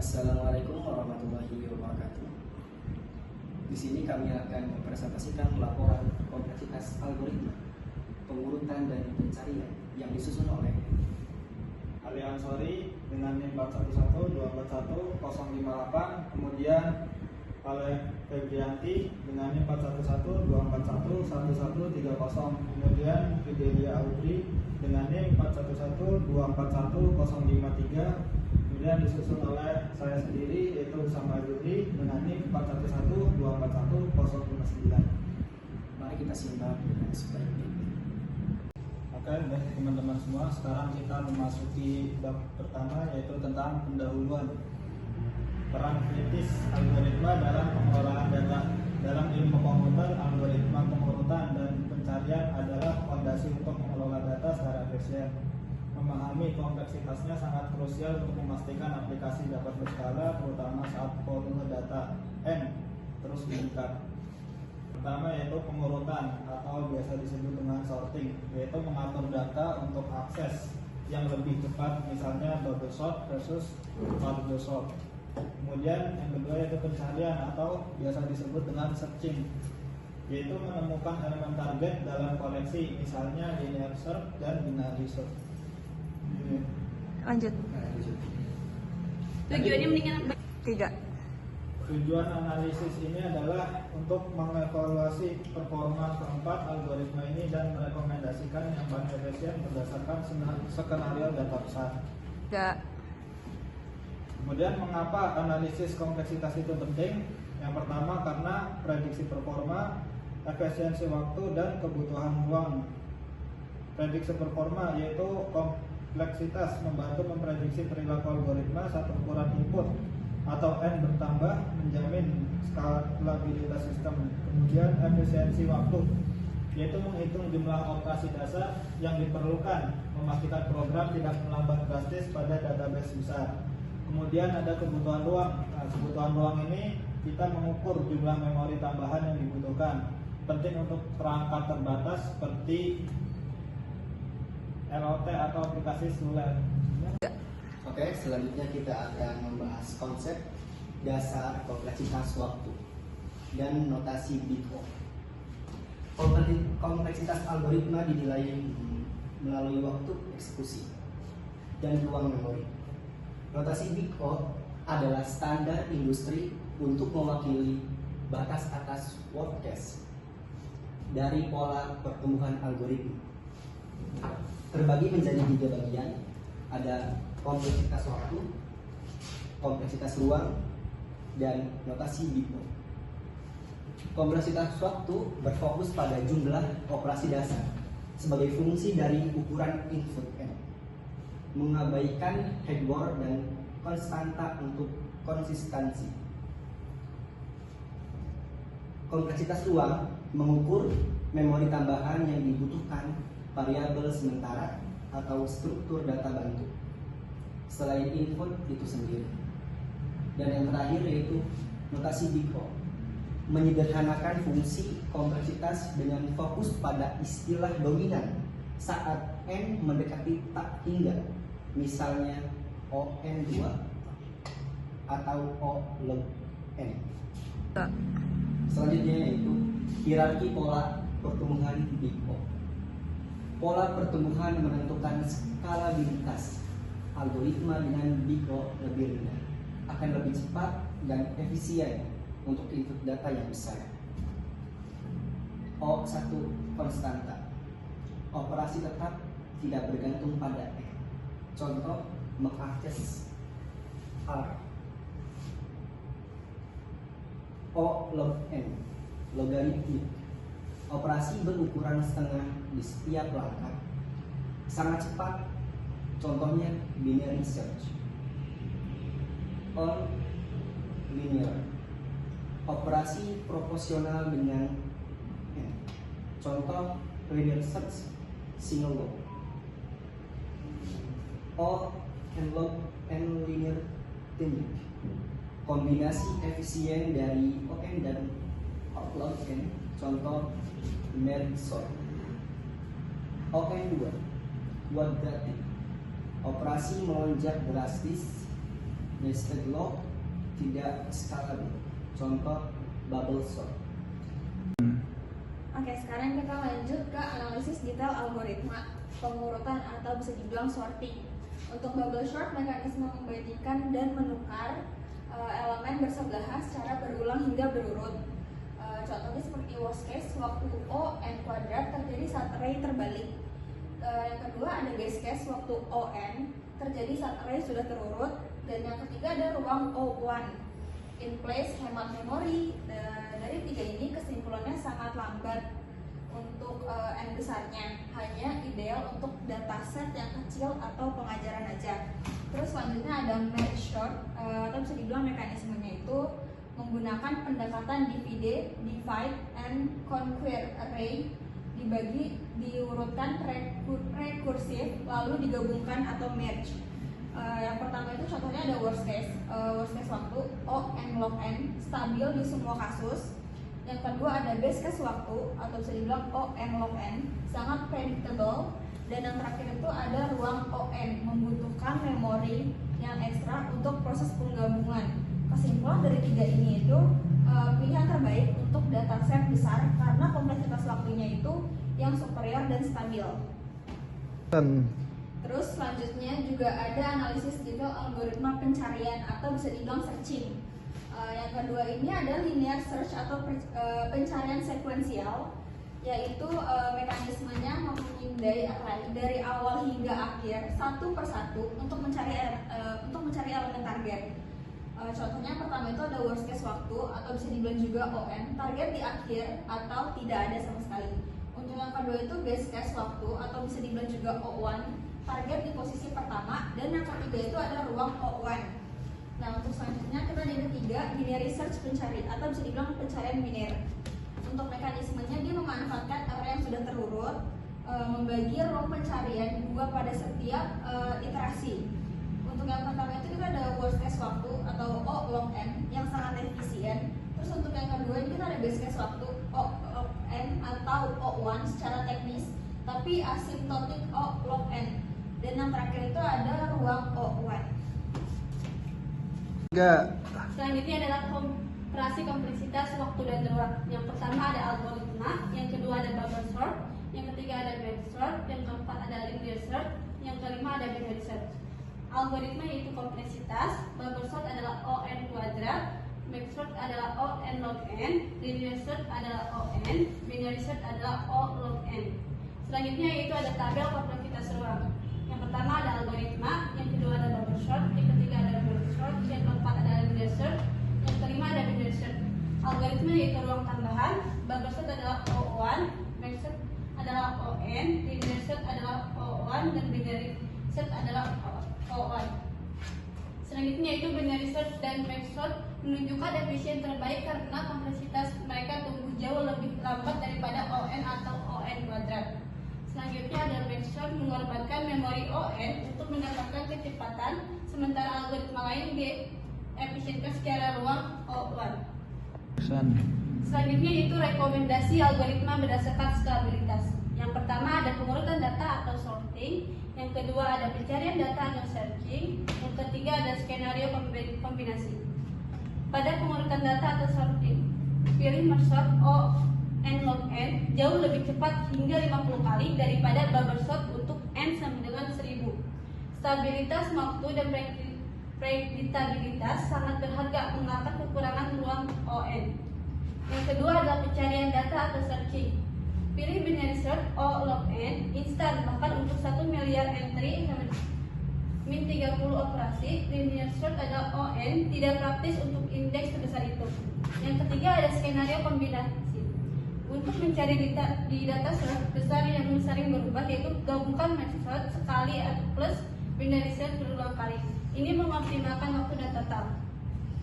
Assalamualaikum warahmatullahi wabarakatuh. Di sini kami akan mempresentasikan laporan kompleksitas algoritma pengurutan dan pencarian yang disusun oleh Ali Ansori dengan NIM 411241-058, kemudian oleh Febrianti dengan NIM 411241-1130, kemudian Fidelia Audrey dengan NIM 411241-053, kemudian disusun oleh saya sendiri yaitu Usama Juri dengan NIM 411241-059. Mari kita simak dengan sebaik-baiknya. Oke, baik teman-teman semua, sekarang kita memasuki bab pertama yaitu tentang pendahuluan. Peran kritis algoritma dalam pengelolaan data. Dalam ilmu komputer, algoritma pengurutan dan pencarian adalah fondasi untuk mengelola data secara efisien. Memahami kompleksitasnya sangat krusial untuk memastikan aplikasi dapat berskala, terutama saat volume data N terus meningkat. Pertama yaitu pengurutan atau biasa disebut dengan sorting, yaitu mengatur data untuk akses yang lebih cepat, misalnya double sort versus double sort. Kemudian yang kedua yaitu pencarian atau biasa disebut dengan searching, yaitu menemukan elemen target dalam koleksi, misalnya linear search dan binary search. Lanjut. Tujuannya mendingan Tiga. Tujuan analisis ini adalah untuk mengevaluasi performa keempat algoritma ini dan merekomendasikan yang paling efisien berdasarkan skenario data besar. Tiga. Kemudian mengapa analisis kompleksitas itu penting? Yang pertama karena prediksi performa, efisiensi waktu, dan kebutuhan ruang. Prediksi performa yaitu kompleksitas membantu memprediksi perilaku algoritma saat ukuran input atau N bertambah, menjamin skalabilitas sistem. Kemudian efisiensi waktu yaitu menghitung jumlah operasi dasar yang diperlukan, memastikan program tidak melambat drastis pada database besar. Kemudian ada kebutuhan ruang. Nah, kebutuhan ruang ini kita mengukur jumlah memori tambahan yang dibutuhkan. Penting untuk perangkat terbatas seperti LOT atau aplikasi seluler. Oke, selanjutnya kita akan membahas konsep dasar kompleksitas waktu dan notasi Big O. Kompleksitas algoritma dinilai melalui waktu eksekusi dan ruang memori. Notasi Big O adalah standar industri untuk mewakili batas atas worst case dari pola pertumbuhan algoritma. Terbagi menjadi 3 bagian, ada kompleksitas waktu, kompleksitas ruang, dan notasi Big O. Kompleksitas waktu berfokus pada jumlah operasi dasar sebagai fungsi dari ukuran input N, mengabaikan headword dan konstanta untuk konsistensi. Kompleksitas ruang mengukur memori tambahan yang dibutuhkan variabel sementara atau struktur data bantu selain input itu sendiri. Dan yang terakhir yaitu notasi Big O, menyederhanakan fungsi kompleksitas dengan fokus pada istilah dominan saat N mendekati tak hingga, misalnya ON2 atau O log N. Selanjutnya yaitu hierarki pola pertumbuhan Big O. Pola pertumbuhan menentukan skalabilitas algoritma dengan Big O lebih rendah, akan lebih cepat dan efisien untuk input data yang besar. O1 konstanta, operasi tetap tidak bergantung pada N. Contoh, mengakses R. O log N, logaritmik, operasi berukuran setengah di setiap langkah, sangat cepat. Contohnya binary search. O linear, operasi proporsional dengan N. Contoh linear search single log. O n log n linear technique, kombinasi efisien dari ON dan outlog N. Contoh merge sort. ON2 quadratic, operasi melonjak drastis nested log tidak scalable. Contoh bubble sort. Oke, sekarang kita lanjut ke analisis detail algoritma pengurutan atau bisa dibilang sorting. Untuk bubble sort, mekanisme membagikan dan menukar elemen bersebelahan secara berulang hingga berurut. Contohnya seperti worst case, waktu O n kuadrat terjadi saat array terbalik. Yang kedua ada base case, waktu O n terjadi saat array sudah terurut. Dan yang ketiga ada ruang O1 in place, hemat memori. Dari tiga ini kesimpulannya sangat lambat untuk n besarnya, hanya ideal untuk dataset yang kecil atau pengajaran aja. Terus selanjutnya ada merge sort, atau bisa dibilang mekanismenya itu menggunakan pendekatan divide, and conquer array, dibagi, diurutkan rekursif, lalu digabungkan atau merge. Yang pertama itu contohnya ada worst case waktu O n log n stabil di semua kasus. Yang kedua ada base case waktu atau bisa dibilang O n log n sangat predictable. Dan yang terakhir itu ada ruang O n membutuhkan memori yang ekstra untuk proses penggabungan. Kesimpulan dari tiga ini itu pilihan terbaik untuk dataset besar karena kompleksitas waktunya itu yang superior dan stabil. Terus selanjutnya juga ada analisis detail algoritma pencarian atau bisa dibilang searching. Yang kedua ini ada linear search atau pencarian sekuensial, yaitu mekanismenya memindai array dari awal hingga akhir satu persatu untuk mencari elemen target. Contohnya pertama itu ada worst case waktu atau bisa dibilang juga ON, target di akhir atau tidak ada sama sekali. Untuk yang kedua itu base case waktu atau bisa dibilang juga O1, target di posisi pertama. Dan yang ketiga itu ada ruang O1. Nah, untuk selanjutnya kita ada yang ketiga, binary search pencari atau bisa dibilang pencarian biner. Untuk mekanismenya dia memanfaatkan array yang sudah terurut, membagi ruang pencarian dua pada setiap iterasi. Untuk yang pertama itu kita ada worst case waktu atau O log n yang sangat efisien. Terus untuk yang kedua ini kita ada base case waktu O log n atau O1 secara teknis, tapi asimptotik O log n. Dan yang terakhir itu ada ruang O1. Selanjutnya adalah operasi kompleksitas waktu dan ruang. Yang pertama ada algoritma, yang kedua ada bubble sort, yang ketiga ada merge sort, yang keempat ada linear search, yang kelima ada binary search. Algoritma yaitu kompleksitas, bubble sort adalah O n kuadrat, merge sort adalah O n log n, linear search adalah O n, binary search adalah O log n. Selanjutnya yaitu ada tabel kompleksitas ruang. Yang pertama ada algoritma, yang kedua ada bubble sort, yang ketiga ada merge sort, yang keempat ada linear search, yang kelima ada binary search. Algoritma yaitu ruang tambahan, bubble sort adalah O1, merge sort adalah On, linear search adalah O1, dan binary search adalah O1. Selanjutnya yaitu binary search dan merge sort menunjukkan efisien terbaik karena kompleksitas mereka tumbuh jauh lebih lambat daripada On atau On kuadrat. Selanjutnya ada merge sort mengorbankan memori On untuk mendapatkan kecepatan, sementara algoritma lain diefisienkan secara ruang O1. Selanjutnya itu rekomendasi algoritma berdasarkan skala. Yang pertama ada pengurutan data atau sorting, yang kedua ada pencarian data atau searching, yang ketiga ada skenario kombinasi. Pada pengurutan data atau sorting, pilih merge sort O n log n jauh lebih cepat hingga 50 kali daripada bubble sort untuk n sama dengan 1000. Stabilitas waktu dan predictabilitas sangat berharga mengangkat kekurangan ruang ON. Yang kedua adalah pencarian data atau searching. Pilih binary search O log n instan bahkan untuk 1 miliar entry min 30 operasi. Linear search adalah ON tidak praktis untuk indeks sebesar itu. Yang ketiga ada skenario kombinasi. Untuk mencari di data set besar yang sering berubah, yaitu gabungkan merge sort sekali atau plus binary search berulang kali. Ini mengoptimalkan waktu dan total.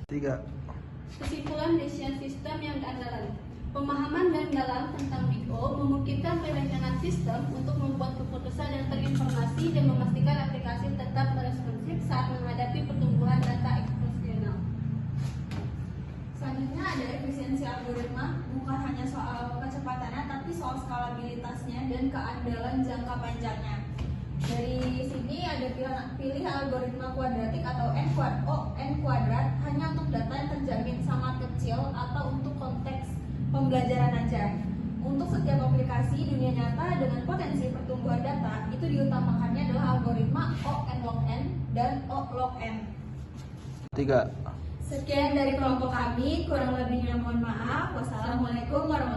3. Kesimpulan decision system yang andalan. Pemahaman dan dalam tentang Big O memungkinkan perencanaan sistem untuk membuat keputusan yang terinformasi dan memastikan aplikasi tetap responsif saat menghadapi pertumbuhan data eksponensial. Selanjutnya ada efisiensi algoritma, bukan hanya soal kecepatannya tapi soal skalabilitasnya dan keandalan jangka panjangnya. Dari sini ada pilih algoritma kuadratik atau n kuadrat hanya untuk data yang terjamin sangat kecil atau untuk konteks pembelajaran aja. Untuk setiap aplikasi dunia nyata dengan potensi pertumbuhan data, itu diutamakannya adalah algoritma O n log n dan O log n. 3. Sekian dari kelompok kami, kurang lebihnya mohon maaf. Wassalamualaikum warahmatullahi wabarakatuh.